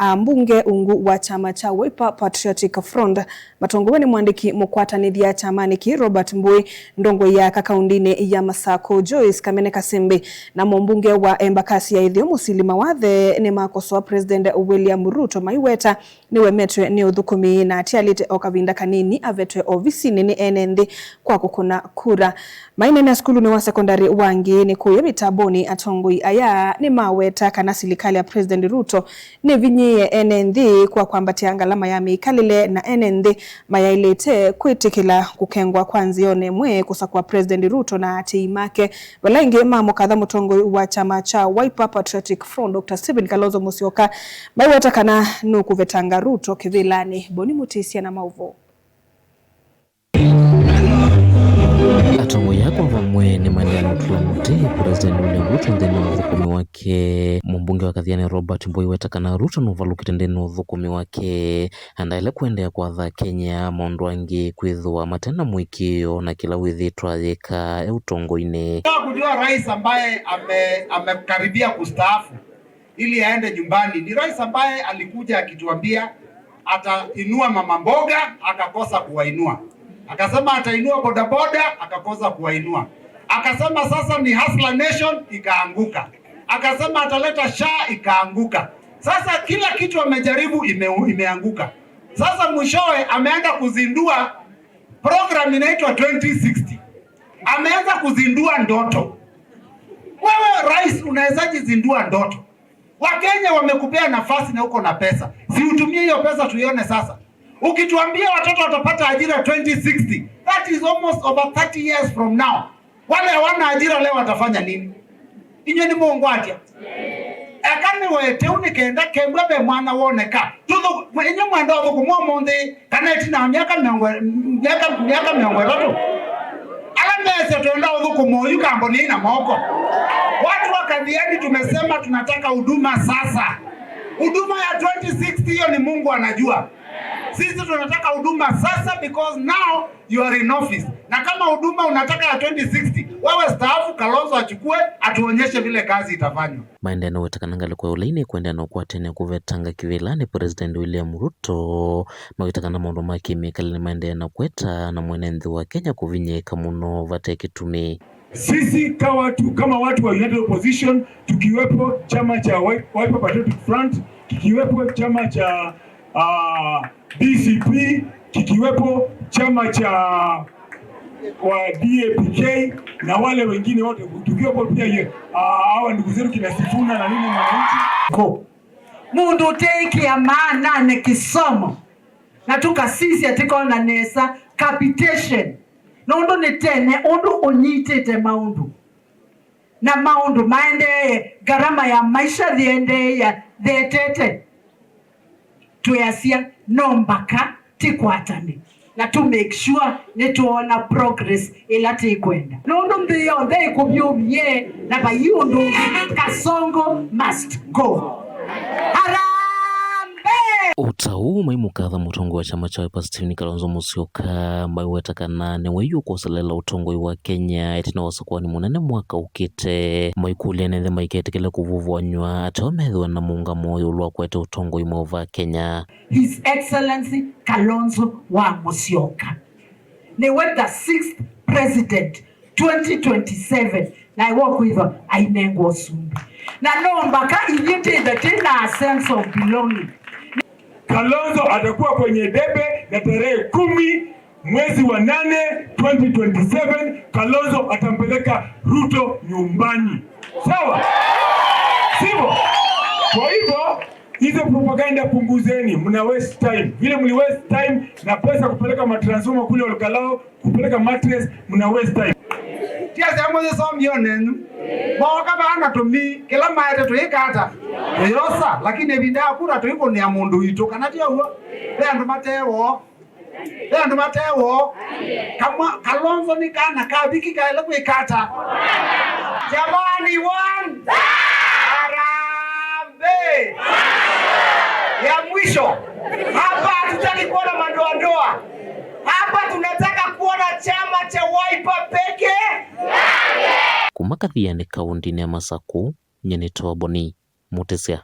Mbunge ungu wa chama cha Wiper Patriotic Front matongoweni mwandiki mukwatanithia chamani ki Robert Mbui ndongo ya kakaundine ya Masako Joyce Kamene Kasembe na mbunge wa Embakasi ya Ithio Musilima Wathe ni makosoa President William Ruto maiweta niwe metwe ni uthukumi na atialite okavinda kanini avetwe ofisini ni NND kwa kukuna kura. Maine na skulu ni wa sekondari wangi ni kuye mitaboni atongoi aya ni maweta kana silikali ya President Ruto ni vinyiye NND kwa kwambatia ngalama ya mikalile na NND mayailete kwitikila kukengwa kwanzione mwe kusakwa President Ruto na atiimake walaingi mamo kadha mutongo wa chama cha Wiper Patriotic Front Dr. Stephen Kalonzo Musyoka maiweta kana nuku vetanga Ruto kivilani Boni Mutisia na mauvo. Atongo yako vamwe ni maneno tulamute President William Ruto ndeni uthukumi wake mbunge wa Kathiani Robert Mbui wetakana Ruto nuvalukite ndeni uthukumi wake andaile kuendea kwa tha Kenya maundu angi kwithwa matena mwikio na kila withitwa yeka utongo-ini. Kujua rais ambaye amekaribia kustaafu ili aende nyumbani ni rais ambaye alikuja akituambia atainua mama mboga akakosa kuwainua. Akasema atainua bodaboda akakosa kuwainua. Akasema sasa ni hustler nation ikaanguka. Akasema ataleta SHA ikaanguka. Sasa kila kitu amejaribu imeanguka. Sasa mwishowe ameanza kuzindua program inaitwa 2060. Ameanza kuzindua ndoto. Wewe rais unawezaje zindua ndoto? Wakenya wamekupea nafasi na uko na pesa. Si utumie hiyo pesa tuione sasa. Ukituambia watoto watapata ajira 2060, that is almost over 30 years from now. Wale hawana ajira leo watafanya nini? Inyo ni Mungu atia. Akani wete unikenda kembwebe mwana woneka. Tudo inyo mwanda okumwa monde kana etina miaka miongo tatu. Ala mese tuenda okumwa yukambo ni na moko. Watu wa Kathiani tumesema tunataka huduma sasa. Huduma ya 2060 hiyo ni Mungu anajua. Sisi tunataka huduma sasa because now you are in office. Na kama huduma unataka ya 2060, wewe staafu Kalonzo achukue atuonyeshe vile kazi itafanywa. Maendeno wetakananga kwa ulaini kuenda na kwa tena kuvetanga kivilani President William Ruto mawitakana maundu maki mikalini maendeno kweta na mwenenzi wa Kenya kuvinyeka muno vateki tumi. Sisi kama watu wa United Opposition tukiwepo chama cha Wiper Patriotic Front, kikiwepo chama cha DCP, kikiwepo chama cha wa DAPK na wale wengine wote tukiwepo pia hawa ndugu zetu kina Sifuna na nini mwananchi mundu teki ya maana ne kisomo na tuka sisi atiko na nesa capitation nondo netene undu onyitete maundu na maundu maende garama ya maisha dhiende ya dhetete tuyasia nombaka tikwatane na to make sure netuona progress ilati kwenda nondo mbio ndai kubyumye na bayundu Kasongo must go. Utau maimukatha mutongo wa chama cha Wiper Stephen Kalonzo Musyoka ambaye wetakana ni weyu kusalela utongo wa Kenya itina wasakwa ni munene mwaka ukite maikulia nethe maiketekele kuvuvwanywa atomethwa na munga moyo ulwa kwete utongo imova Kenya. His Excellency Kalonzo wa Musyoka ni the 6th president 2027 na iwo kuiva ainengo sumbi na nombaka iyite the sense of belonging. Kalonzo atakuwa kwenye debe na tarehe 10 mwezi wa 8 2027. Kalonzo atampeleka Ruto nyumbani. Sawa? Sivyo? Kwa hivyo hizo propaganda punguzeni, mna waste time. Vile mli waste time na pesa kupeleka matransformer kule Olkalao, kupeleka mattress, mna waste time. Tia sema hizo somionenu. Boka bana tumi kila maete tuikata. Yosa lakini ebinda akura tuiko ni amundu ito kanatia huo. Ndio matewo. Kama Kalonzo ni kana kabiki kaile kuikata. Jamani one. Arambe. Ya mwisho. Hapa hatutaki kuona madoadoa. Hapa tunataka kuona chama cha Wiper peke yake. Kumakathiani kaunti ya Masako nyenitoa Boni Mutisia.